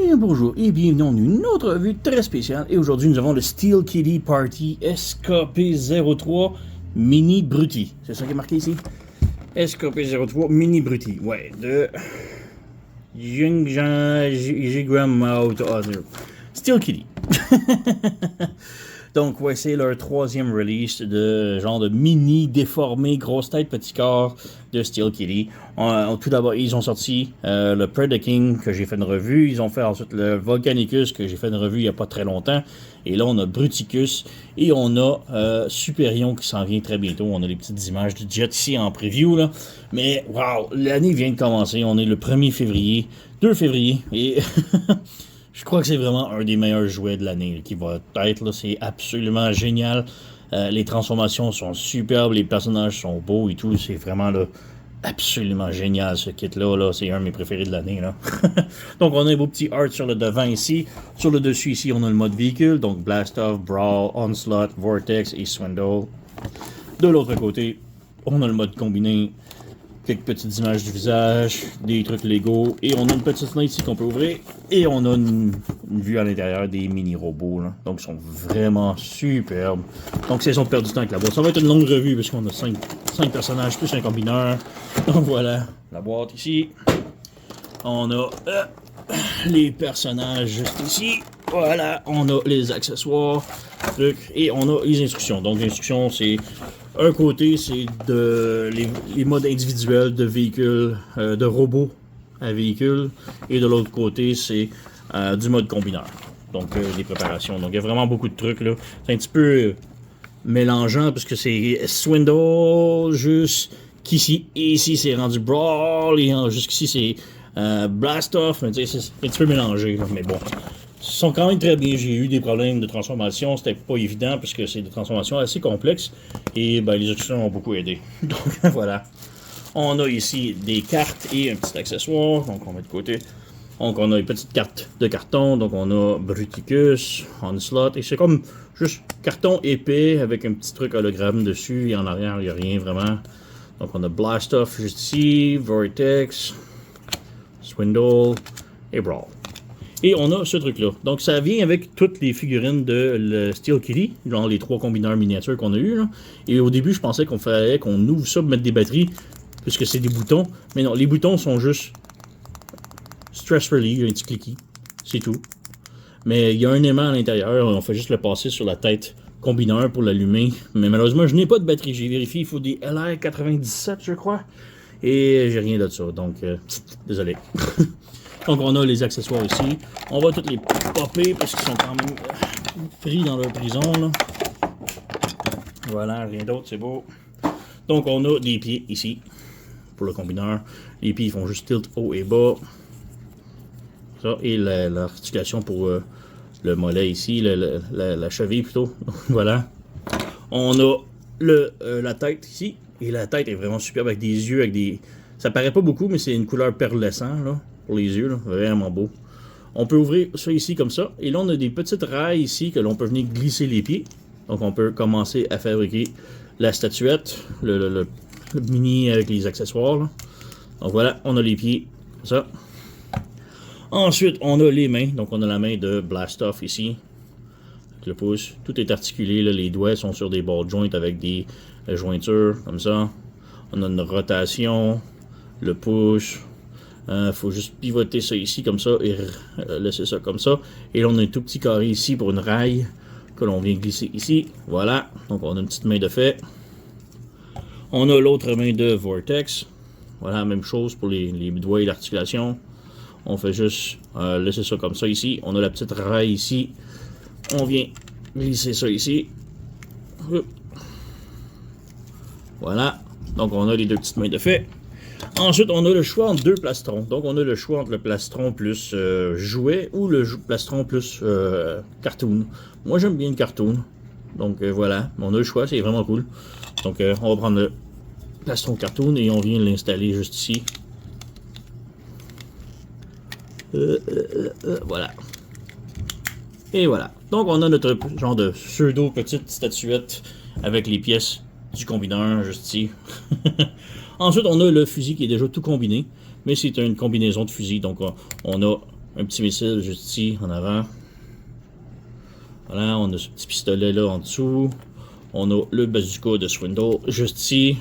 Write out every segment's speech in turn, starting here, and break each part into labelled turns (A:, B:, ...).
A: Et bonjour et bienvenue dans une autre revue très spéciale. Et aujourd'hui, nous avons le Steel Kitty Party SKP-03 Mini Bruti. C'est ça qui est marqué ici? SKP-03 Mini Bruti. Ouais, de Jigram Out Other. Steel Kitty. Donc, ouais, c'est leur troisième release de genre de mini déformé, grosse tête, petit corps de Steel Kitty. Tout d'abord, ils ont sorti le Predaking que j'ai fait une revue. Ils ont fait ensuite le Volcanicus que j'ai fait une revue il n'y a pas très longtemps. Et là, on a Bruticus et on a Superion qui s'en vient très bientôt. On a les petites images du jet ici en preview, là. Mais, wow, l'année vient de commencer. On est le 1er février, 2 février et... Je crois que c'est vraiment un des meilleurs jouets de l'année qui va être là, c'est absolument génial. Les transformations sont superbes, les personnages sont beaux et tout, c'est vraiment là, absolument génial ce kit-là, là. C'est un de mes préférés de l'année. Là. Donc on a un beau petit art sur le devant ici. Sur le dessus ici, on a le mode véhicule, donc Blast Off, Brawl, Onslaught, Vortex et Swindle. De l'autre côté, on a le mode combiné. Quelques petites images du visage, des trucs Lego, et on a une petite fenêtre ici qu'on peut ouvrir, et on a une vue à l'intérieur des mini-robots, là. Donc ils sont vraiment superbes. Donc c'est ils ont perdu du temps avec la boîte. Ça va être une longue revue, parce qu'on a 5 personnages, plus un combineur. Donc voilà, la boîte ici. On a les personnages juste ici. Voilà, on a les accessoires, trucs, et on a les instructions. Donc les instructions, c'est... Un côté, c'est les modes individuels de véhicules, de robots à véhicules. Et de l'autre côté, c'est du mode combineur. Donc, les préparations. Donc, il y a vraiment beaucoup de trucs, là. C'est un petit peu mélangeant, parce que c'est Swindle jusqu'ici. Et ici, c'est rendu Brawl. Et jusqu'ici, c'est Blast Off. Mais tu sais, c'est un petit peu mélangé, là. Mais bon. Ils sont quand même très bien. J'ai eu des problèmes de transformation. C'était pas évident parce que c'est des transformations assez complexes. Et ben, les instructions ont beaucoup aidé. Donc voilà. On a ici des cartes et un petit accessoire. Donc on met de côté. Donc on a une petite carte de carton. Donc on a Bruticus, Onslaught. Et c'est comme juste carton épais avec un petit truc hologramme dessus. Et en arrière, il n'y a rien vraiment. Donc on a Blast Off juste ici. Vortex, Swindle et Brawl. Et on a ce truc-là. Donc, ça vient avec toutes les figurines de le Steel Kitty, genre les 3 combineurs miniatures qu'on a eu là. Et au début, je pensais qu'on fallait qu'on ouvre ça pour mettre des batteries, puisque c'est des boutons. Mais non, les boutons sont juste stress relief, un petit cliquis. C'est tout. Mais il y a un aimant à l'intérieur, on fait juste le passer sur la tête combineur pour l'allumer. Mais malheureusement, je n'ai pas de batterie. J'ai vérifié, il faut des LR97, je crois. Et j'ai rien de ça, donc désolé. Donc on a les accessoires ici. On va toutes les popper parce qu'ils sont quand même pris dans leur prison, là. Voilà, rien d'autre, c'est beau. Donc on a des pieds ici pour le combineur. Les pieds ils font juste tilt haut et bas. Ça, et l'articulation pour le mollet ici, la cheville plutôt. Voilà. On a la tête ici. Et la tête est vraiment superbe avec des yeux, avec des... Ça paraît pas beaucoup, mais c'est une couleur perlescent, là. Pour les yeux, là, vraiment beau. On peut ouvrir ça ici comme ça. Et là, on a des petites rails ici que l'on peut venir glisser les pieds. Donc, on peut commencer à fabriquer la statuette, le mini avec les accessoires, là. Donc voilà, on a les pieds, comme ça. Ensuite, on a les mains. Donc, on a la main de Blast Off ici. Avec le pouce. Tout est articulé, là. Les doigts sont sur des ball joints avec des jointures, comme ça. On a une rotation, le push. Faut juste pivoter ça ici comme ça et laisser ça comme ça. Et là, on a un tout petit carré ici pour une rail que l'on vient glisser ici. Voilà. Donc, on a une petite main de fait. On a l'autre main de Vortex. Voilà, même chose pour les doigts et l'articulation. On fait juste laisser ça comme ça ici. On a la petite rail ici. On vient glisser ça ici. Voilà. Donc, on a les deux petites mains de fait. Ensuite, on a le choix entre 2 plastrons. Donc, on a le choix entre le plastron plus jouet ou le plastron plus cartoon. Moi, j'aime bien le cartoon. Donc, voilà. On a le choix. C'est vraiment cool. Donc, on va prendre le plastron cartoon et on vient l'installer juste ici. Voilà. Et voilà. Donc, on a notre genre de pseudo petite statuette avec les pièces du combineur juste ici. Ensuite, on a le fusil qui est déjà tout combiné, mais c'est une combinaison de fusils. Donc, on a un petit missile juste ici, en avant. Voilà, on a ce petit pistolet là en dessous. On a le bazooka de Swindle juste ici.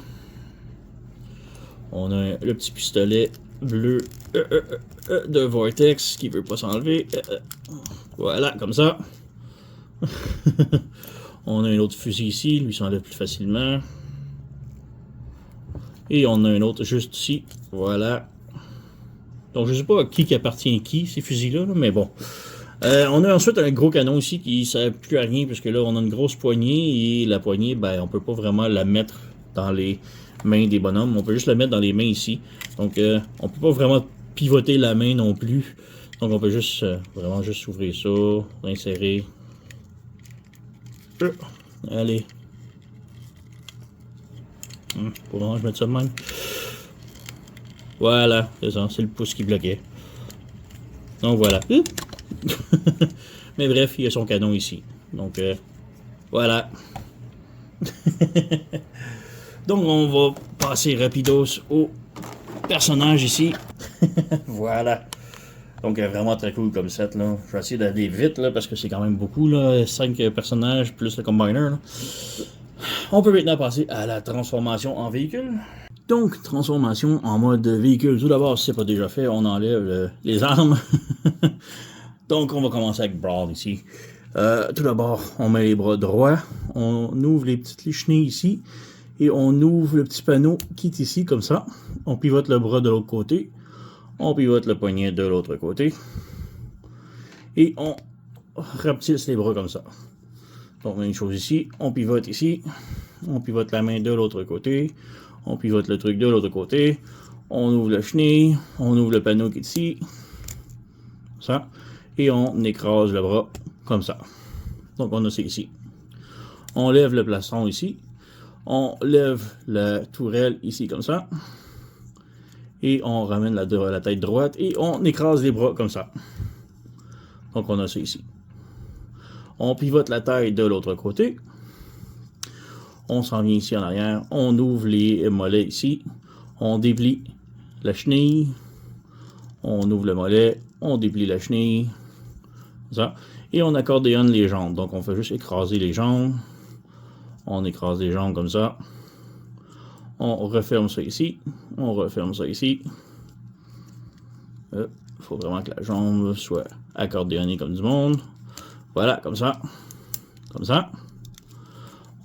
A: On a le petit pistolet bleu de Vortex qui veut pas s'enlever. Voilà, comme ça. On a un autre fusil ici, lui s'enlève plus facilement. Et on a un autre juste ici. Voilà. Donc je sais pas à qui appartient à qui, ces fusils-là, mais bon. On a ensuite un gros canon ici qui ne sert plus à rien, parce que là on a une grosse poignée, et la poignée, ben on peut pas vraiment la mettre dans les mains des bonhommes, on peut juste la mettre dans les mains ici. Donc on peut pas vraiment pivoter la main non plus. Donc on peut juste vraiment juste ouvrir ça, l'insérer. Allez. Pour vraiment je mets ça de même. Voilà, c'est ça, c'est le pouce qui bloquait. Donc voilà. Mais bref, il y a son canon ici. Donc voilà. Donc on va passer rapidos au personnage ici. Voilà. Donc vraiment très cool comme set là. Je vais essayer d'aller vite là parce que c'est quand même beaucoup là. 5 personnages plus le combiner là. On peut maintenant passer à la transformation en véhicule. Donc, transformation en mode véhicule. Tout d'abord, si c'est pas déjà fait, on enlève les armes. Donc, on va commencer avec Brawl ici. Tout d'abord, on met les bras droits. On ouvre les petites lichenilles ici. Et on ouvre le petit panneau qui est ici, comme ça. On pivote le bras de l'autre côté. On pivote le poignet de l'autre côté. Et on rapetisse les bras comme ça. Donc, même chose ici. On pivote ici. On pivote la main de l'autre côté. On pivote le truc de l'autre côté. On ouvre la chenille. On ouvre le panneau qui est ici. Ça. Et on écrase le bras comme ça. Donc on a ça ici. On lève le plastron ici. On lève la tourelle ici comme ça. Et on ramène la tête droite. Et on écrase les bras comme ça. Donc on a ça ici. On pivote la tête de l'autre côté. On s'en vient ici en arrière. On ouvre les mollets ici. On déplie la chenille. On ouvre le mollet. On déplie la chenille. Ça. Et on accordéonne les jambes. Donc on fait juste écraser les jambes. On écrase les jambes comme ça. On referme ça ici. On referme ça ici. Il faut vraiment que la jambe soit accordéonnée comme du monde. Voilà, comme ça. Comme ça.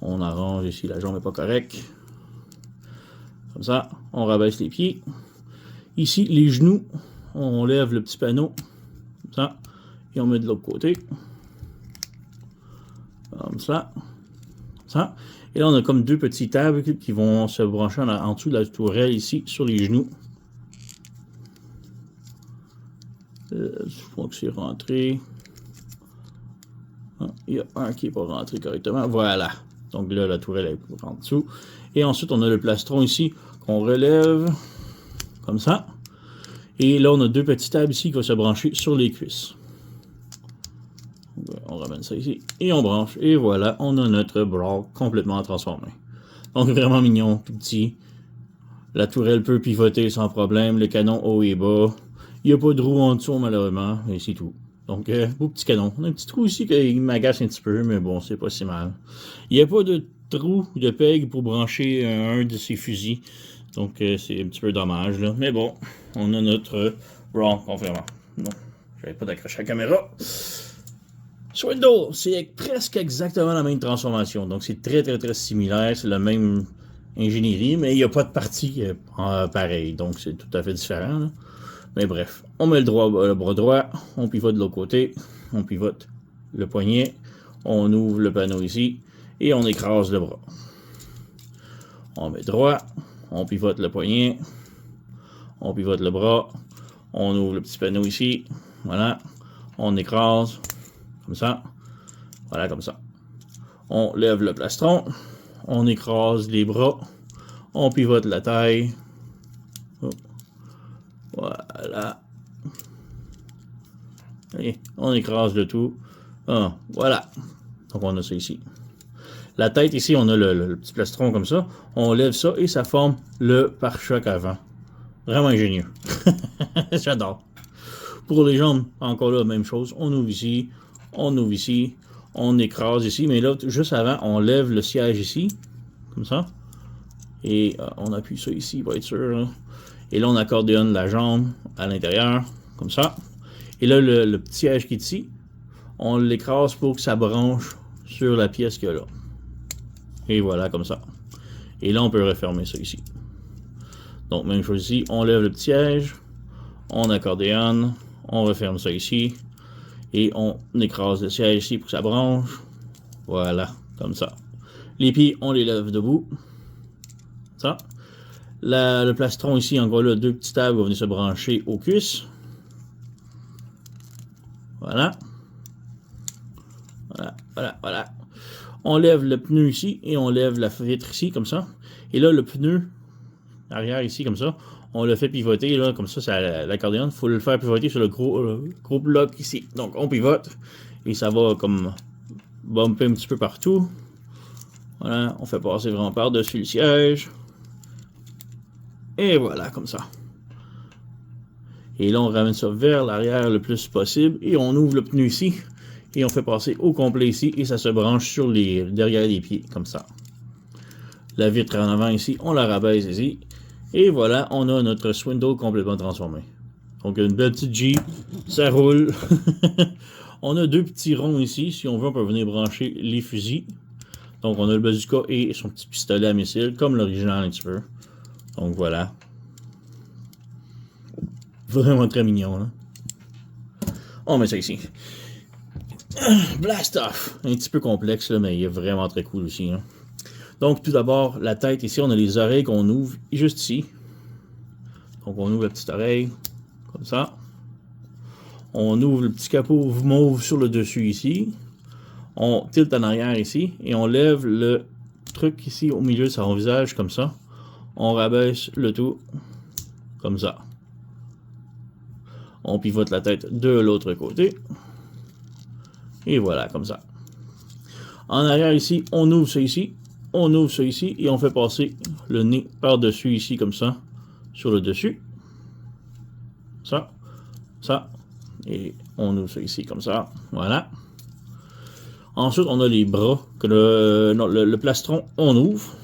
A: On arrange ici, la jambe n'est pas correcte. Comme ça. On rabaisse les pieds. Ici, les genoux. On lève le petit panneau. Comme ça. Et on met de l'autre côté. Comme ça. Ça. Et là, on a comme deux petites tables qui vont se brancher en dessous de la tourelle ici, sur les genoux. Je crois que c'est rentré. Ah, il y a un qui n'est pas rentré correctement. Voilà. Donc là, la tourelle est en dessous. Et ensuite, on a le plastron ici qu'on relève. Comme ça. Et là, on a deux petites tables ici qui vont se brancher sur les cuisses. On ramène ça ici. Et on branche. Et voilà, on a notre Brawl complètement transformé. Donc vraiment mignon, tout petit. La tourelle peut pivoter sans problème. Le canon haut et bas. Il n'y a pas de roue en dessous malheureusement. Et c'est tout. Donc, beau petit canon. On a un petit trou ici qui m'agace un petit peu. Mais bon, c'est pas si mal. Il n'y a pas de trou de peg pour brancher un de ces fusils. Donc, c'est un petit peu dommage. Là. Mais bon, on a notre Brawl confirmant. Non, j'avais pas d'accrocher à la caméra. Swindle, c'est presque exactement la même transformation. Donc, c'est très similaire. C'est la même ingénierie, mais il n'y a pas de partie pareille. Donc, c'est tout à fait différent. Là. Mais bref, on met le bras droit. On pivote de l'autre côté. On pivote le poignet. On ouvre le panneau ici. Et on écrase le bras. On met droit. On pivote le poignet. On pivote le bras. On ouvre le petit panneau ici. Voilà. On écrase. Comme ça. Voilà, comme ça. On lève le plastron. On écrase les bras. On pivote la taille. Oh. Voilà. Et on écrase le tout. Ah, voilà. Donc on a ça ici. La tête ici, on a le petit plastron comme ça. On lève ça et ça forme le pare-choc avant. Vraiment ingénieux. J'adore. Pour les jambes, encore là, même chose. On ouvre ici, on écrase ici. Mais là, juste avant, on lève le siège ici, comme ça. Et on appuie ça ici pour être sûr. Là. Et là, on accordéonne la jambe à l'intérieur, comme ça. Et là, le petit siège qui est ici, on l'écrase pour que ça branche sur la pièce qu'il y a là. Et voilà, comme ça. Et là, on peut refermer ça ici. Donc, même chose ici, on lève le petit siège, on accordéonne, on referme ça ici, et on écrase le siège ici pour que ça branche. Voilà, comme ça. Les pieds, on les lève debout. Ça. Le plastron ici, encore là, deux petits tables vont venir se brancher aux cuisses. Voilà. Voilà. On lève le pneu ici et on lève la vitre ici, comme ça. Et là, le pneu arrière ici, comme ça, on le fait pivoter, là, comme ça, l'accordéon. Il faut le faire pivoter sur le gros bloc ici. Donc, on pivote et ça va comme bumper un petit peu partout. Voilà, on fait passer vraiment par-dessus le siège. Et voilà, comme ça. Et là, on ramène ça vers l'arrière le plus possible et on ouvre le pneu ici. Et on fait passer au complet ici et ça se branche sur derrière les pieds, comme ça. La vitre en avant ici, on la rabaisse ici. Et voilà, on a notre swindle complètement transformé. Donc une belle petite Jeep, ça roule. On a deux petits ronds ici, si on veut on peut venir brancher les fusils. Donc on a le bazooka et son petit pistolet à missile, comme l'original un petit peu. Donc voilà. Vraiment très mignon, là. On met ça ici. Blast off! Un petit peu complexe, là, mais il est vraiment très cool aussi. Hein. Donc, tout d'abord, la tête ici, on a les oreilles qu'on ouvre juste ici. Donc, on ouvre la petite oreille, comme ça. On ouvre le petit capot mauve sur le dessus ici. On tilte en arrière ici et on lève le truc ici au milieu de son visage, comme ça. On rabaisse le tout, comme ça. On pivote la tête de l'autre côté. Et voilà, comme ça. En arrière ici, on ouvre ça ici. On ouvre ça ici et on fait passer le nez par-dessus ici, comme ça, sur le dessus. Ça. Et on ouvre ça ici, comme ça. Voilà. Ensuite, on a les bras. Que le plastron, on ouvre.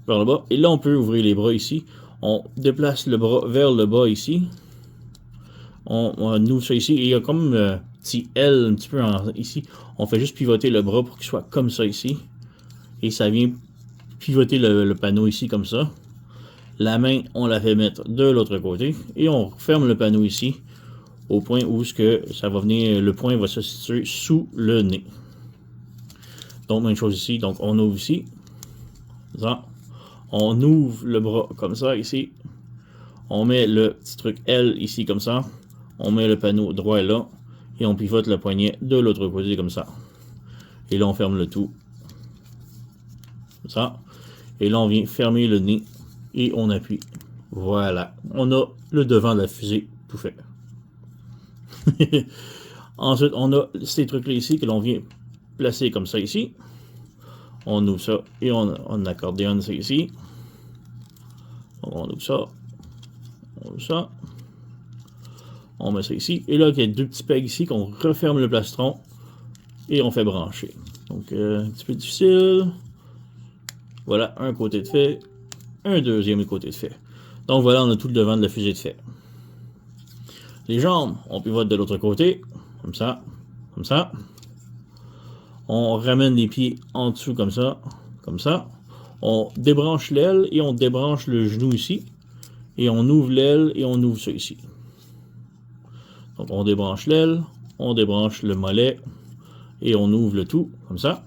A: Vers le bas. Et là, on peut ouvrir les bras ici. On déplace le bras vers le bas ici. On ouvre ça ici. Et il y a comme un petit L un petit peu ici. On fait juste pivoter le bras pour qu'il soit comme ça ici. Et ça vient pivoter le panneau ici comme ça. La main, on la fait mettre de l'autre côté. Et on ferme le panneau ici. Au point où ça va venir, le point va se situer sous le nez. Donc, même chose ici. Donc, on ouvre ici. Ça. On ouvre le bras comme ça ici. On met le petit truc L ici comme ça. On met le panneau droit là. Et on pivote le poignet de l'autre côté comme ça. Et là, on ferme le tout. Comme ça. Et là, on vient fermer le nez. Et on appuie. Voilà. On a le devant de la fusée tout fait. Ensuite, on a ces trucs-là ici que l'on vient placer comme ça ici. On ouvre ça et on accordéonne ça ici. On ouvre ça. On ouvre ça. On met ça ici. Et là, il y a deux petits pegs ici qu'on referme le plastron et on fait brancher. Donc, un petit peu difficile. Voilà, un côté de fait. Un deuxième côté de fait. Donc, voilà, on a tout le devant de la fusée de fait. Les jambes, on pivote de l'autre côté. Comme ça. Comme ça. On ramène les pieds en dessous comme ça. Comme ça. On débranche l'aile et on débranche le genou ici. Et on ouvre l'aile et on ouvre ça ici. Donc on débranche l'aile, on débranche le mollet et on ouvre le tout comme ça.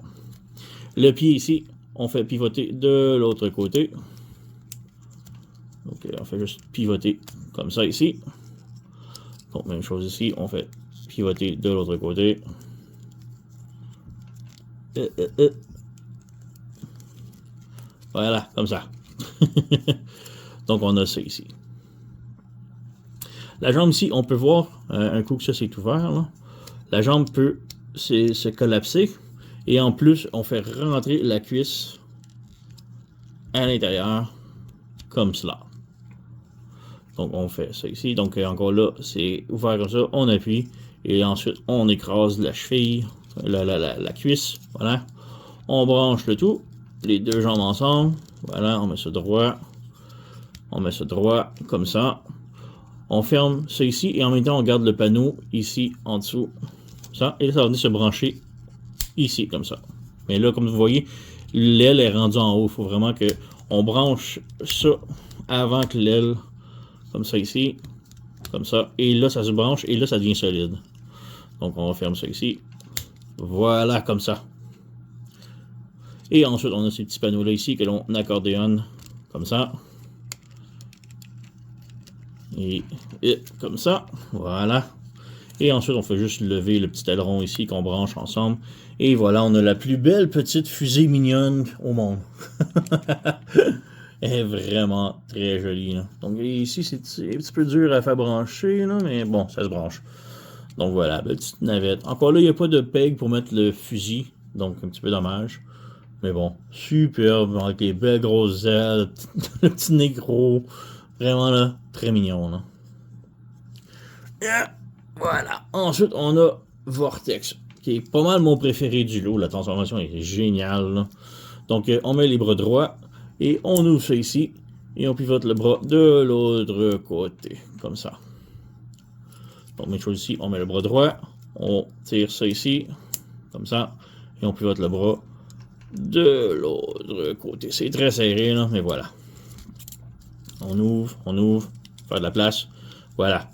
A: Le pied ici, on fait pivoter de l'autre côté. Donc on fait juste pivoter comme ça ici. Donc même chose ici, on fait pivoter de l'autre côté. Voilà, comme ça. Donc on a ça ici. La jambe ici, on peut voir, un coup que ça c'est ouvert, là, la jambe peut se collapser. Et en plus, on fait rentrer la cuisse à l'intérieur, comme cela. Donc, on fait ça ici. Donc, encore là, c'est ouvert comme ça. On appuie. Et ensuite, on écrase la cheville, la cuisse. Voilà. On branche le tout. Les deux jambes ensemble. Voilà, on met ça droit. On met ça droit, comme ça. On ferme ça ici. Et en même temps, on garde le panneau ici, en dessous. Ça. Et là, ça va venir se brancher ici, comme ça. Mais là, comme vous voyez, l'aile est rendue en haut. Il faut vraiment qu'on branche ça avant que l'aile, comme ça ici, comme ça. Et là, ça se branche et là, ça devient solide. Donc, on ferme ça ici. Voilà, comme ça. Et ensuite, on a ces petits panneaux-là ici que l'on accordéonne, comme ça. Et comme ça. Voilà. Et ensuite, on fait juste lever le petit aileron ici qu'on branche ensemble. Et voilà, on a la plus belle petite fusée mignonne au monde. Elle est vraiment très jolie. Là. Donc ici, c'est un petit peu dur à faire brancher, là, mais bon, ça se branche. Donc voilà, belle petite navette. Encore là, il n'y a pas de peg pour mettre le fusil. Donc un petit peu dommage. Mais bon, superbe, avec les belles grosses ailes, le petit nez gros. Vraiment là, très mignon. Là. Yeah. Voilà. Ensuite, on a Vortex, qui est pas mal mon préféré du lot. La transformation est géniale. Là. Donc, on met les bras droits et on ouvre ça ici. Et on pivote le bras de l'autre côté, comme ça. Donc, même chose ici, on met le bras droit. On tire ça ici, comme ça. Et on pivote le bras de l'autre côté. C'est très serré, là, mais voilà. On ouvre, faire de la place. Voilà.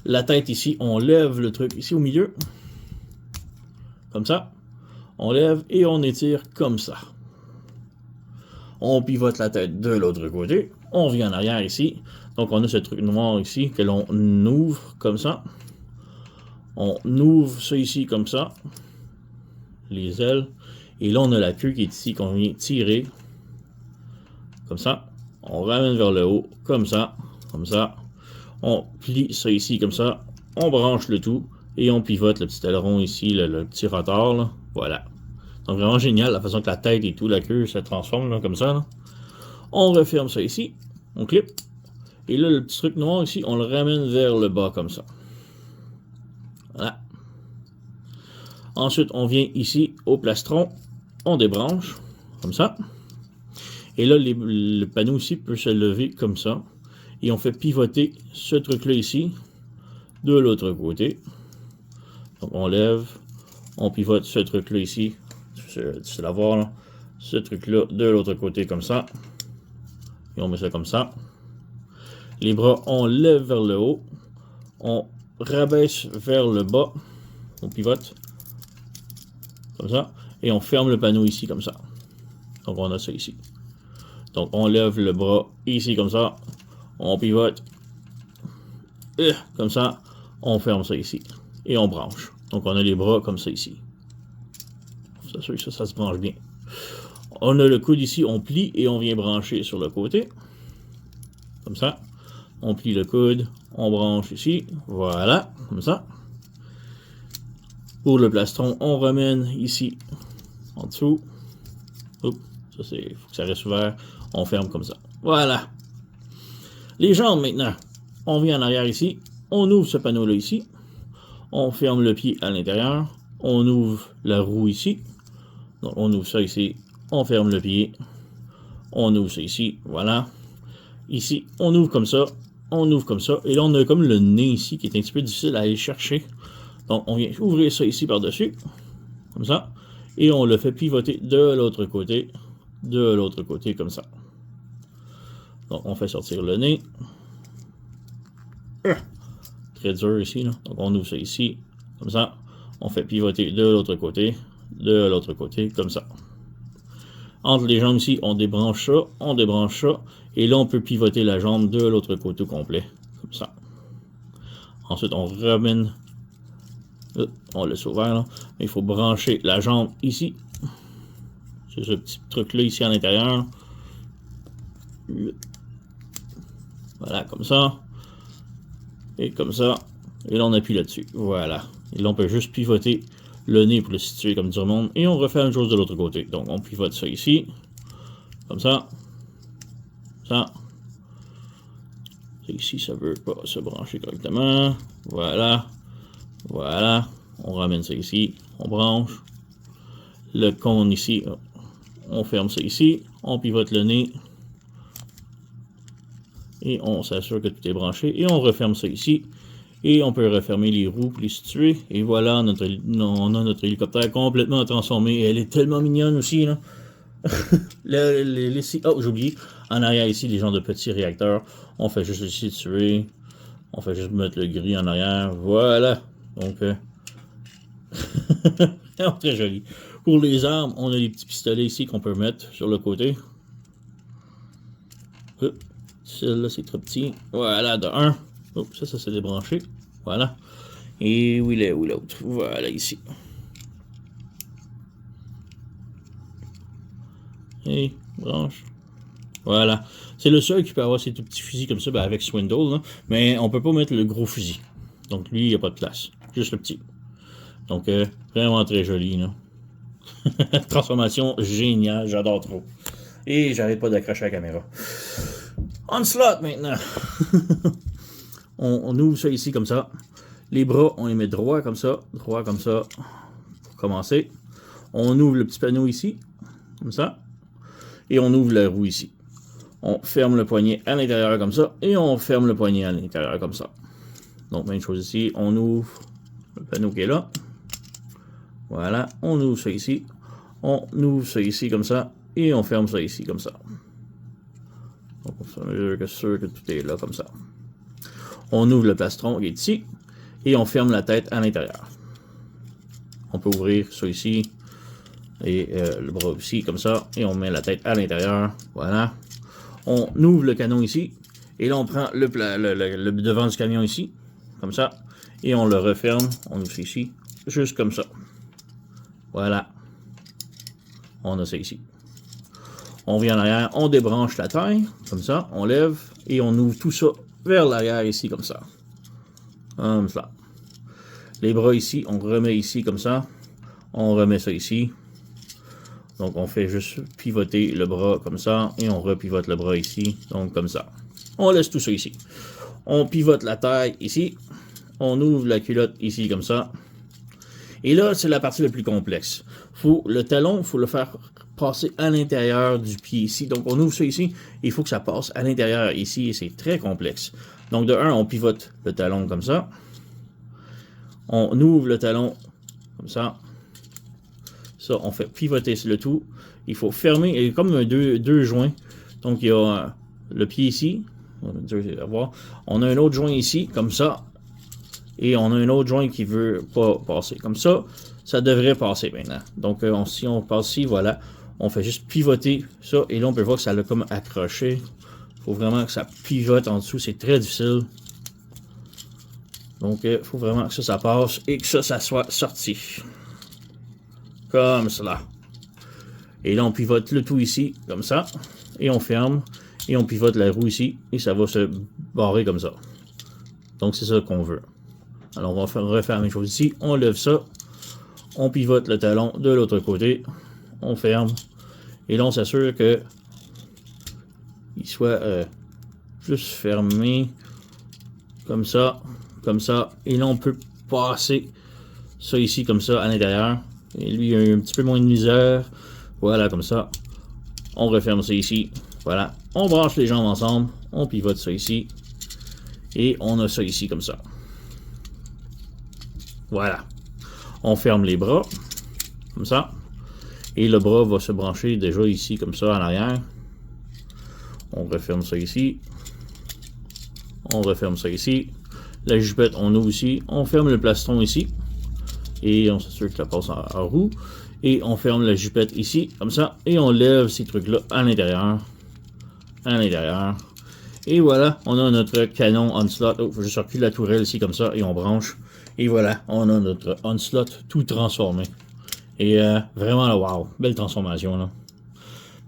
A: La tête ici, on lève le truc ici au milieu. Comme ça. On lève et on étire comme ça. On pivote la tête de l'autre côté. On vient en arrière ici. Donc on a ce truc noir ici que l'on ouvre comme ça. On ouvre ça ici comme ça. Les ailes. Et là on a la queue qui est ici qu'on vient tirer. Comme ça. On ramène vers le haut. Comme ça. Comme ça. On plie ça ici comme ça, on branche le tout et on pivote le petit aileron ici, le petit rotor. Là. Voilà. Donc vraiment génial la façon que la tête et tout, la queue se transforme là, comme ça. Là. On referme ça ici, on clip. Et là, le petit truc noir ici, on le ramène vers le bas comme ça. Voilà. Ensuite, on vient ici au plastron, on débranche, comme ça. Et là, le panneau ici peut se lever comme ça. Et on fait pivoter ce truc-là ici de l'autre côté. Donc on lève, on pivote ce truc-là ici. C'est la voir là. Ce truc-là de l'autre côté comme ça. Et on met ça comme ça. Les bras, on lève vers le haut. On rabaisse vers le bas. On pivote. Comme ça. Et on ferme le panneau ici comme ça. Donc on a ça ici. Donc on lève le bras ici comme ça. On pivote, comme ça, on ferme ça ici, et on branche. Donc on a les bras comme ça ici. C'est sûr que ça se branche bien. On a le coude ici, on plie et on vient brancher sur le côté. Comme ça. On plie le coude, on branche ici, voilà, comme ça. Pour le plastron, on ramène ici, en dessous. Oups, ça c'est, faut que ça reste ouvert. On ferme comme ça. Voilà. Les jambes maintenant, on vient en arrière ici, on ouvre ce panneau-là ici, on ferme le pied à l'intérieur, on ouvre la roue ici, donc on ouvre ça ici, on ferme le pied, on ouvre ça ici, voilà. Ici, on ouvre comme ça, et là on a comme le nez ici qui est un petit peu difficile à aller chercher. Donc on vient ouvrir ça ici par-dessus, comme ça, et on le fait pivoter de l'autre côté, comme ça. Donc, on fait sortir le nez. Très dur ici. Là. Donc, on ouvre ça ici. Comme ça. On fait pivoter de l'autre côté. Comme ça. Entre les jambes ici, on débranche ça. Et là, on peut pivoter la jambe de l'autre côté au complet. Comme ça. Ensuite, on ramène. On laisse ouvert. Là. Il faut brancher la jambe ici. C'est ce petit truc-là ici à l'intérieur. Voilà, comme ça. Et comme ça. Et là, on appuie là-dessus. Voilà. Et là, on peut juste pivoter le nez pour le situer comme du monde. Et on refait la même chose de l'autre côté. Donc, on pivote ça ici. Comme ça. Ça. Ici, ça veut pas se brancher correctement. Voilà. Voilà. On ramène ça ici. On branche. Le cône ici. On ferme ça ici. On pivote le nez. Et on s'assure que tout est branché. Et on referme ça ici. Et on peut refermer les roues pour les situer. Et voilà, on a notre hélicoptère complètement transformé. Et elle est tellement mignonne aussi, là. Oh, j'ai oublié. En arrière ici, les genres de petits réacteurs. On fait juste le situer. On fait juste mettre le gris en arrière. Voilà. Donc, très joli. Pour les armes, on a des petits pistolets ici qu'on peut mettre sur le côté. Celui-là, c'est trop petit. Voilà, de 1. Oh, ça s'est débranché. Voilà. Et où il est, où l'autre? Voilà, ici. Et branche. Voilà. C'est le seul qui peut avoir ces tout petits fusils comme ça, ben avec Swindle, là. Mais on peut pas mettre le gros fusil. Donc lui, il n'y a pas de place. Juste le petit. Donc vraiment très joli, là. Transformation géniale, j'adore trop. Et j'arrête pas d'accrocher la caméra. Onslaught maintenant. on ouvre ça ici comme ça. Les bras, on les met droit comme ça. Droit comme ça. Pour commencer. On ouvre le petit panneau ici. Comme ça. Et on ouvre la roue ici. On ferme le poignet à l'intérieur comme ça. Et on ferme le poignet à l'intérieur comme ça. Donc même chose ici. On ouvre le panneau qui est là. Voilà. On ouvre ça ici. On ouvre ça ici comme ça. Et on ferme ça ici comme ça. Donc on fait sûr que tout est là comme ça. On ouvre le plastron qui est ici. Et on ferme la tête à l'intérieur. On peut ouvrir ça ici. Et le bras ici comme ça. Et on met la tête à l'intérieur. Voilà. On ouvre le canon ici. Et là on prend le devant du camion ici. Comme ça. Et on le referme. On ouvre ça ici. Juste comme ça. Voilà. On a ça ici. On vient en arrière, on débranche la taille, comme ça, on lève, et on ouvre tout ça vers l'arrière ici, comme ça. Comme ça. Les bras ici, on remet ici, comme ça. On remet ça ici. Donc on fait juste pivoter le bras comme ça, et on repivote le bras ici, donc comme ça. On laisse tout ça ici. On pivote la taille ici. On ouvre la culotte ici, comme ça. Et là, c'est la partie la plus complexe. Le talon, il faut le faire passer à l'intérieur du pied ici. Donc, on ouvre ça ici. Il faut que ça passe à l'intérieur ici. Et c'est très complexe. Donc, de 1, on pivote le talon comme ça. On ouvre le talon comme ça. Ça, on fait pivoter le tout. Il faut fermer. Il y a comme deux joints. Donc, il y a le pied ici. On a un autre joint ici, comme ça. Et on a un autre joint qui veut pas passer. Comme ça, ça devrait passer maintenant. Donc, si on passe ici, voilà. On fait juste pivoter ça. Et là, on peut voir que ça l'a comme accroché. Il faut vraiment que ça pivote en dessous. C'est très difficile. Donc, il faut vraiment que ça passe. Et que ça soit sorti. Comme cela. Et là, on pivote le tout ici. Comme ça. Et on ferme. Et on pivote la roue ici. Et ça va se barrer comme ça. Donc, c'est ça qu'on veut. Alors, on va refaire la même chose ici. On lève ça. On pivote le talon de l'autre côté. On ferme. Et là, on s'assure que il soit juste fermé. Comme ça. Comme ça. Et là, on peut passer ça ici comme ça à l'intérieur. Et lui, il a eu un petit peu moins de misère. Voilà, comme ça. On referme ça ici. Voilà. On branche les jambes ensemble. On pivote ça ici. Et on a ça ici comme ça. Voilà. On ferme les bras, comme ça. Et le bras va se brancher déjà ici, comme ça, en arrière. On referme ça ici. On referme ça ici. La jupette, on ouvre ici. On ferme le plastron ici. Et on s'assure que ça passe en roue. Et on ferme la jupette ici, comme ça. Et on lève ces trucs-là à l'intérieur. À l'intérieur. Et voilà, on a notre canon Onslaught. Oh, faut juste reculer la tourelle ici, comme ça, et on branche. Et voilà, on a notre Onslaught tout transformé. Et vraiment, là, wow, belle transformation, là.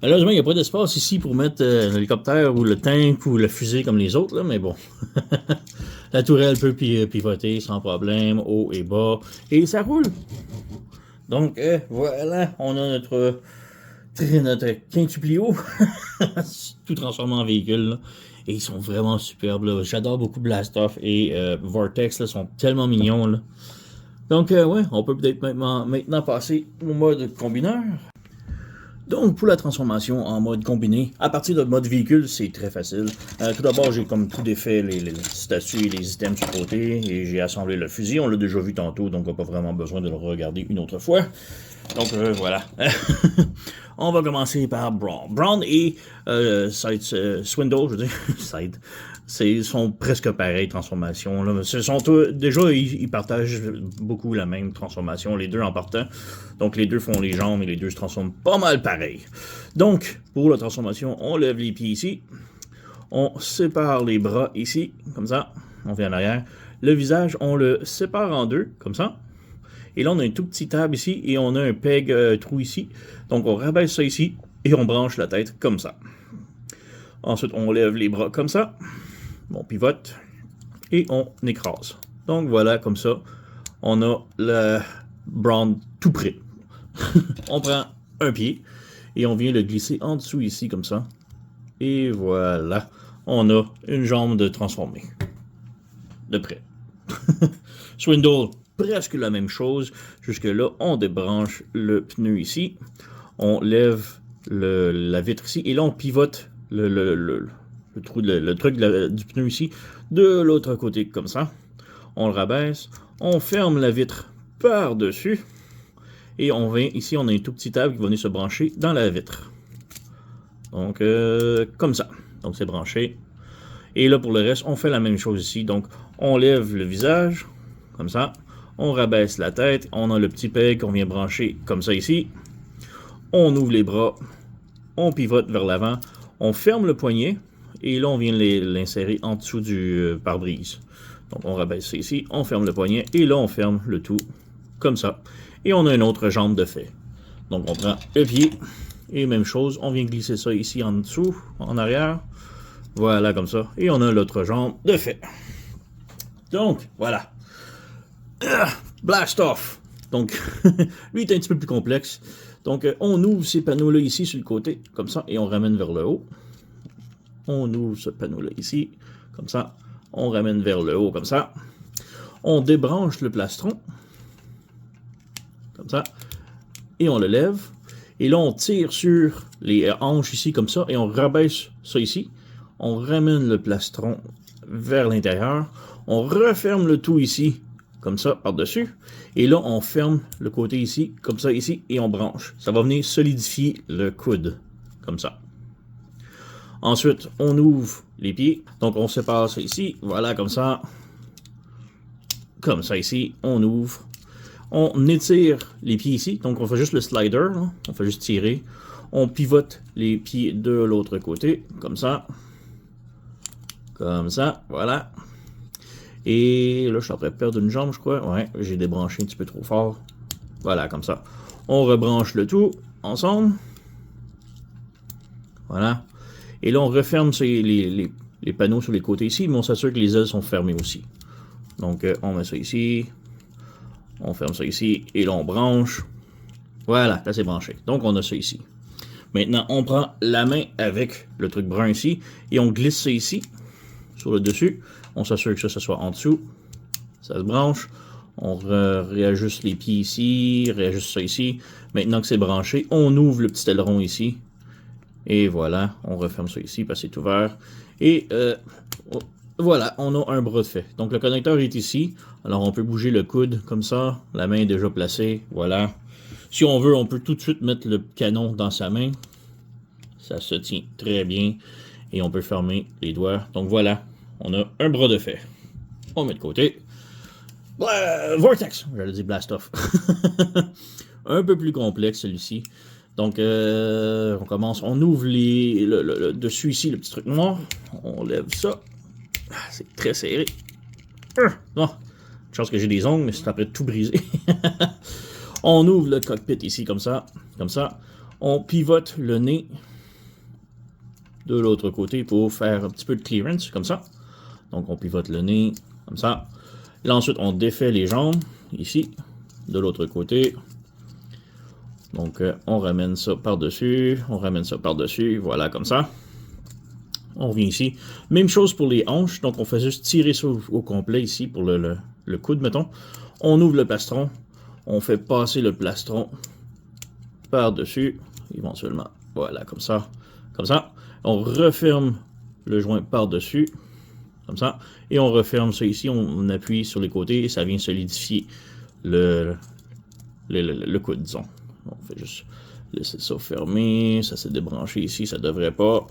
A: Malheureusement, il n'y a pas d'espace ici pour mettre l'hélicoptère ou le tank ou le fusée comme les autres, là, mais bon. La tourelle peut pivoter sans problème, haut et bas, et ça roule. Donc, voilà, on a notre quintuplio, tout transformé en véhicule, là. Et ils sont vraiment superbes. J'adore beaucoup Blastoff et Vortex, là, sont tellement mignons. Là. Donc, ouais, on peut peut-être maintenant passer au mode combineur. Donc, pour la transformation en mode combiné, à partir de mode véhicule, c'est très facile. Tout d'abord, j'ai comme tout défait les statues et les items sur le côté, et j'ai assemblé le fusil. On l'a déjà vu tantôt, donc on n'a pas vraiment besoin de le regarder une autre fois. Donc, voilà. On va commencer par Brawn. Brawn et Swindle, je veux dire, ils sont presque pareils, transformations. Là. Déjà, ils partagent beaucoup la même transformation, les deux en partant. Donc, les deux font les jambes et les deux se transforment pas mal pareil. Donc, pour la transformation, on lève les pieds ici. On sépare les bras ici, comme ça. On vient en arrière. Le visage, on le sépare en deux, comme ça. Et là, on a un tout petit tab ici et on a un peg trou ici. Donc, on rabaisse ça ici et on branche la tête comme ça. Ensuite, on lève les bras comme ça. On pivote et on écrase. Donc, voilà, comme ça, on a le Brawn tout près. On prend un pied et on vient le glisser en dessous ici, comme ça. Et voilà, on a une jambe de transformée. De près. Swindle, presque la même chose. Jusque là, on débranche le pneu ici. On lève la vitre ici. Et là, on pivote le truc du pneu ici de l'autre côté, comme ça. On le rabaisse. On ferme la vitre par-dessus. Et on vient, ici, on a un tout petit table qui va venir se brancher dans la vitre. Donc, comme ça. Donc, c'est branché. Et là, pour le reste, on fait la même chose ici. Donc, on lève le visage, comme ça. On rabaisse la tête. On a le petit peg qu'on vient brancher comme ça ici. On ouvre les bras. On pivote vers l'avant. On ferme le poignet. Et là, on vient l'insérer en dessous du pare-brise. Donc, on rabaisse ça ici. On ferme le poignet. Et là, on ferme le tout comme ça. Et on a une autre jambe de fait. Donc, on prend le pied. Et même chose, on vient glisser ça ici en dessous, en arrière. Voilà, comme ça. Et on a l'autre jambe de fait. Donc, voilà. Blastoff. Donc, lui est un petit peu plus complexe. Donc, on ouvre ces panneaux-là ici sur le côté, comme ça, et on ramène vers le haut. On ouvre ce panneau-là ici, comme ça. On ramène vers le haut, comme ça. On débranche le plastron. Comme ça. Et on le lève. Et là, on tire sur les hanches ici, comme ça, et on rabaisse ça ici. On ramène le plastron vers l'intérieur. On referme le tout ici, comme ça, par-dessus. Et là, on ferme le côté ici, comme ça, ici, et on branche. Ça va venir solidifier le coude, comme ça. Ensuite, on ouvre les pieds. Donc, on sépare ça ici, voilà, comme ça. Comme ça ici, on ouvre. On étire les pieds ici, donc on fait juste le slider, là. On fait juste tirer. On pivote les pieds de l'autre côté, comme ça. Comme ça, voilà. Et là, je suis après perdre une jambe, je crois. Ouais, j'ai débranché un petit peu trop fort. Voilà, comme ça. On rebranche le tout ensemble. Voilà. Et là, on referme les panneaux sur les côtés ici, mais on s'assure que les ailes sont fermées aussi. Donc, on met ça ici. On ferme ça ici, et là on branche. Voilà, là c'est branché. Donc on a ça ici. Maintenant, on prend la main avec le truc brun ici, et on glisse ça ici, sur le dessus. On s'assure que ça soit en dessous. Ça se branche. On réajuste les pieds ici, réajuste ça ici. Maintenant que c'est branché, on ouvre le petit aileron ici. Et voilà, on referme ça ici, parce que c'est ouvert. Et voilà, on a un bras de fait. Donc le connecteur est ici. Alors on peut bouger le coude comme ça. La main est déjà placée. Voilà. Si on veut, on peut tout de suite mettre le canon dans sa main. Ça se tient très bien. Et on peut fermer les doigts. Donc voilà, on a un bras de fait. On met de côté. Vortex, j'allais dire Blastoff. Un peu plus complexe celui-ci. Donc on commence. On ouvre le dessus ici, le petit truc noir. On lève ça. C'est très serré. Bon, une chance que j'ai des ongles, mais c'est après tout brisé. On ouvre le cockpit ici, comme ça. Comme ça. On pivote le nez de l'autre côté pour faire un petit peu de clearance, comme ça. Donc, on pivote le nez, comme ça. Là, ensuite, on défait les jambes, ici, de l'autre côté. Donc, on ramène ça par-dessus. On ramène ça par-dessus. Voilà, comme ça. On revient ici. Même chose pour les hanches. Donc, on fait juste tirer ça au complet ici pour le coude, mettons. On ouvre le plastron. On fait passer le plastron par-dessus, éventuellement. Voilà, comme ça. Comme ça. On referme le joint par-dessus. Comme ça. Et on referme ça ici. On appuie sur les côtés et ça vient solidifier le coude, disons. On fait juste laisser ça fermer. Ça s'est débranché ici. Ça devrait pas.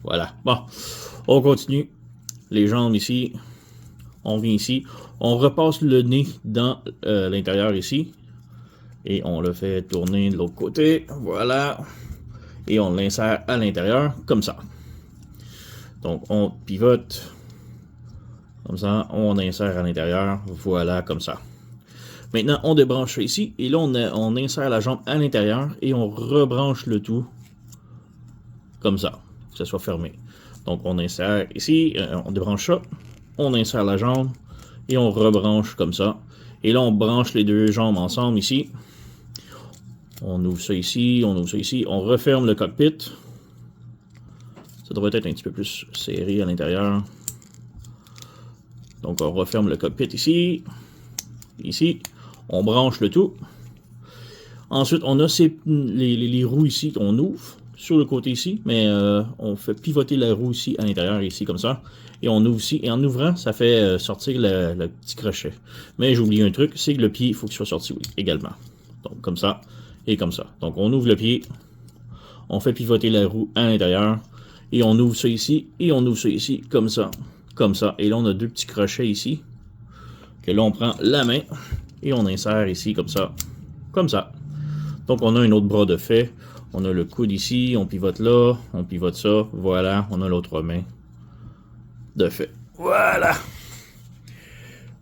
A: Voilà. Bon. On continue. Les jambes ici. On vient ici. On repasse le nez dans l'intérieur ici. Et on le fait tourner de l'autre côté. Voilà. Et on l'insère à l'intérieur, comme ça. Donc, on pivote. Comme ça, on insère à l'intérieur. Voilà, comme ça. Maintenant, on débranche ça ici. Et là, on insère la jambe à l'intérieur. Et on rebranche le tout. Comme ça. Que ça soit fermé. Donc, on insère ici. On débranche ça. On insère la jambe. Et on rebranche comme ça. Et là, on branche les deux jambes ensemble ici. On ouvre ça ici, on ouvre ça ici. On referme le cockpit. Ça devrait être un petit peu plus serré à l'intérieur. Donc, on referme le cockpit ici. Ici. On branche le tout. Ensuite, on a les roues ici qu'on ouvre sur le côté ici. Mais on fait pivoter la roue ici à l'intérieur, ici, comme ça. Et on ouvre ici. Et en ouvrant, ça fait sortir le petit crochet. Mais j'ai oublié un truc, c'est que le pied, il faut qu'il soit sorti également. Donc, comme ça. Et comme ça. Donc, on ouvre le pied. On fait pivoter la roue à l'intérieur. Et on ouvre ça ici. Et on ouvre ça ici. Comme ça. Comme ça. Et là, on a deux petits crochets ici. Que là, on prend la main. Et on insère ici. Comme ça. Comme ça. Donc, on a un autre bras de fait. On a le coude ici. On pivote là. On pivote ça. Voilà. On a l'autre main de fait. Voilà.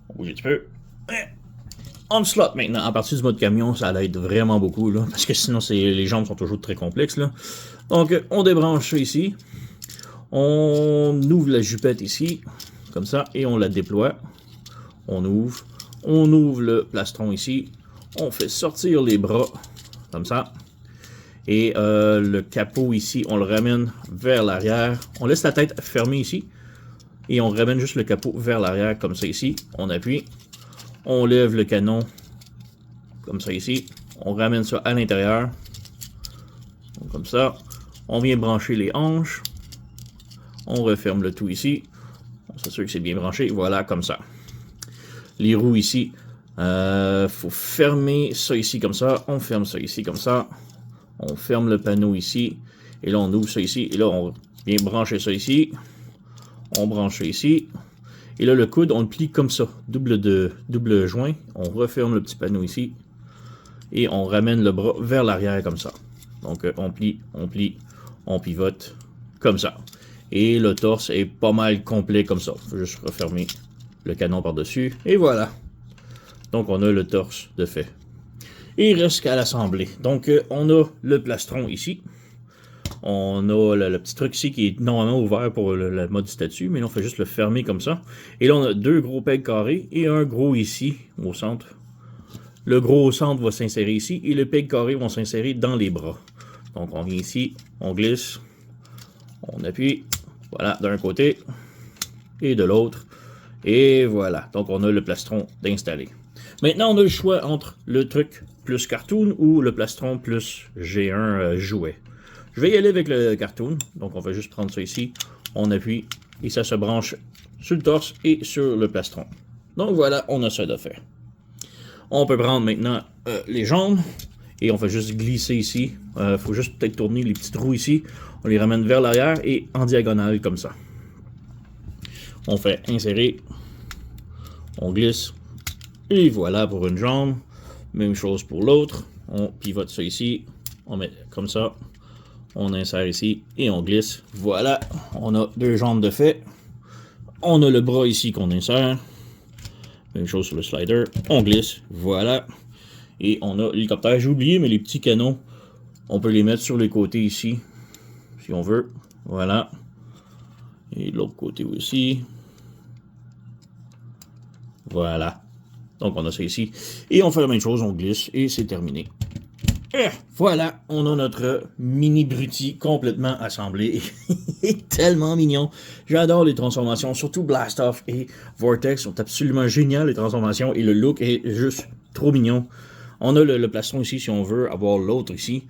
A: On bouge un petit peu. On slot maintenant. À partir du mode camion, ça l'aide vraiment beaucoup, là, parce que sinon les jambes sont toujours très complexes. Là. Donc, on débranche ça ici. On ouvre la jupette ici, comme ça, et on la déploie. On ouvre. On ouvre le plastron ici. On fait sortir les bras, comme ça. Et le capot ici, on le ramène vers l'arrière. On laisse la tête fermée ici. Et on ramène juste le capot vers l'arrière, comme ça ici. On appuie. On lève le canon, comme ça ici. On ramène ça à l'intérieur, comme ça. On vient brancher les hanches. On referme le tout ici. On s'assure que c'est bien branché. Voilà, comme ça. Les roues ici. Faut fermer ça ici, comme ça. On ferme ça ici, comme ça. On ferme le panneau ici. Et là, on ouvre ça ici. Et là, on vient brancher ça ici. On branche ça ici. Et là, le coude, on le plie comme ça, double joint. On referme le petit panneau ici. Et on ramène le bras vers l'arrière comme ça. Donc, on plie, on pivote comme ça. Et le torse est pas mal complet comme ça. Il faut juste refermer le canon par-dessus. Et voilà. Donc, on a le torse de fait. Et il reste qu'à l'assembler. Donc, on a le plastron ici. On a le petit truc ici qui est normalement ouvert pour le mode statut, mais là on fait juste le fermer comme ça. Et là on a deux gros pegs carrés et un gros ici au centre. Le gros au centre va s'insérer ici et les pegs carrés vont s'insérer dans les bras. Donc on vient ici, on glisse, on appuie, voilà, d'un côté et de l'autre. Et voilà, donc on a le plastron d'installer. Maintenant on a le choix entre le truc plus cartoon ou le plastron plus G1 jouet. Je vais y aller avec le cartoon. Donc, on va juste prendre ça ici. On appuie et ça se branche sur le torse et sur le plastron. Donc, voilà, on a ça de fait. On peut prendre maintenant les jambes et on va juste glisser ici. Il faut juste peut-être tourner les petits trous ici. On les ramène vers l'arrière et en diagonale comme ça. On fait insérer. On glisse. Et voilà pour une jambe. Même chose pour l'autre. On pivote ça ici. On met comme ça. On insère ici et on glisse. Voilà, on a deux jambes de fait. On a le bras ici qu'on insère. Même chose sur le slider. On glisse, voilà. Et on a l'hélicoptère. J'ai oublié, mais les petits canons, on peut les mettre sur les côtés ici, si on veut. Voilà. Et de l'autre côté aussi. Voilà. Donc on a ça ici. Et on fait la même chose, on glisse et c'est terminé. Voilà, on a notre mini Bruti complètement assemblé. Il est tellement mignon. J'adore les transformations, surtout Blastoff et Vortex sont absolument géniales les transformations et le look est juste trop mignon. On a le plastron ici si on veut avoir l'autre ici.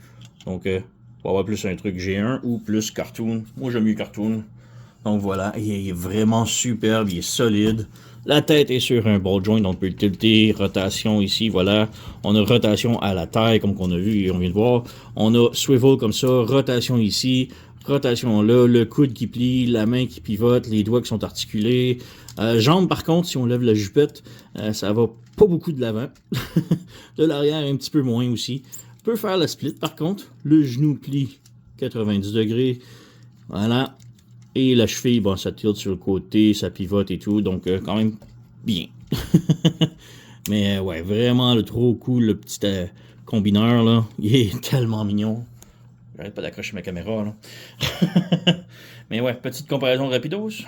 A: Donc, on va avoir plus un truc G1 ou plus cartoon. Moi j'aime mieux cartoon. Donc voilà, il est vraiment superbe, il est solide. La tête est sur un ball joint, donc on peut le tilter, rotation ici, voilà. On a rotation à la taille, comme qu'on a vu, on vient de voir. On a swivel comme ça, rotation ici, rotation là, le coude qui plie, la main qui pivote, les doigts qui sont articulés. Jambes, par contre, si on lève la jupette, ça va pas beaucoup de l'avant. De l'arrière, un petit peu moins aussi. On peut faire la split, par contre. Le genou plie 90 degrés. Voilà. Et la cheville, bon, ça tilte sur le côté, ça pivote et tout, donc quand même bien. Mais ouais, vraiment trop cool, le petit combineur, là. Il est tellement mignon. J'arrête pas d'accrocher ma caméra, là. Mais ouais, petite comparaison rapidos.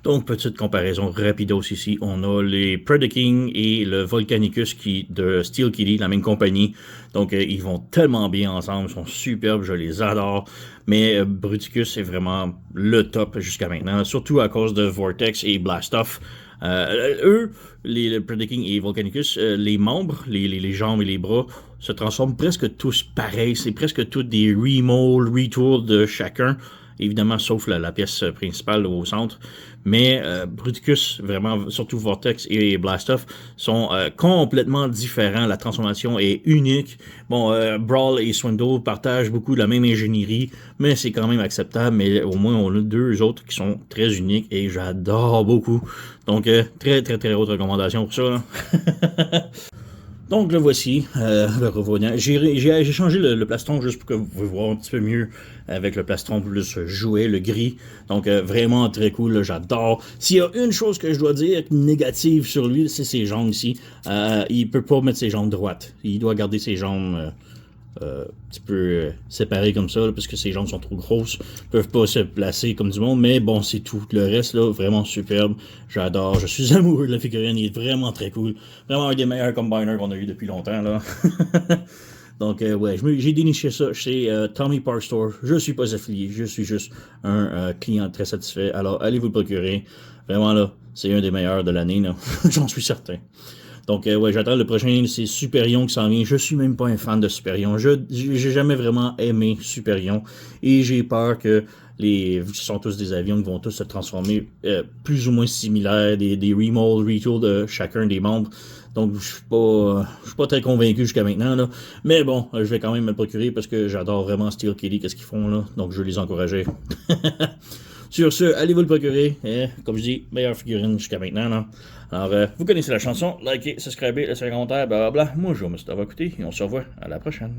A: Donc, petite comparaison rapidos ici. On a les Predaking et le Volcanicus de Steel Kitty, la même compagnie. Donc, ils vont tellement bien ensemble. Ils sont superbes, je les adore. Mais Bruticus est vraiment le top jusqu'à maintenant. Surtout à cause de Vortex et Blastoff. Eux, les Predaking et Volcanicus, les membres, les jambes et les bras, se transforment presque tous pareils. C'est presque tous des remolds, retours de chacun. Évidemment, sauf la pièce principale au centre. Mais Bruticus, vraiment, surtout Vortex et Blastoff, sont complètement différents. La transformation est unique. Bon, Brawl et Swindle partagent beaucoup de la même ingénierie, mais c'est quand même acceptable. Mais au moins, on a deux autres qui sont très uniques et j'adore beaucoup. Donc, très haute recommandation pour ça. Là. Donc le voici, le revenant. J'ai changé le plastron juste pour que vous pouvez voir un petit peu mieux avec le plastron plus jouet, le gris. Donc vraiment très cool, j'adore. S'il y a une chose que je dois dire négative sur lui, c'est ses jambes ici. Il peut pas mettre ses jambes droites. Il doit garder ses jambes un petit peu séparées comme ça, là, parce que ses jambes sont trop grosses. Ils peuvent pas se placer comme du monde, mais bon, c'est tout. Le reste, là, vraiment superbe. J'adore. Je suis amoureux de la figurine. Il est vraiment très cool. Vraiment un des meilleurs combiners qu'on a eu depuis longtemps, là. Donc, ouais, j'ai déniché ça chez Tommy Park Store. Je suis pas affilié. Je suis juste un client très satisfait. Alors, allez vous le procurer. Vraiment, là, c'est un des meilleurs de l'année, là. J'en suis certain. Donc, ouais, j'attends le prochain, c'est Superion qui s'en vient. Je suis même pas un fan de Superion. J'ai jamais vraiment aimé Superion. Et j'ai peur que vu que ce sont tous des avions qui vont tous se transformer plus ou moins similaires, des remolds, retools de chacun des membres. Donc, je suis pas très convaincu jusqu'à maintenant, là. Mais bon, je vais quand même me le procurer parce que j'adore vraiment Steel Kitty, qu'est-ce qu'ils font, là. Donc, je vais les encourager. Sur ce, allez vous le procurer. Et, comme je dis, meilleure figurine jusqu'à maintenant, là. Alors, vous connaissez la chanson. Likez, subscribez, laissez un commentaire, blablabla. Moi, je vous remercie d'avoir écouté et on se revoit à la prochaine.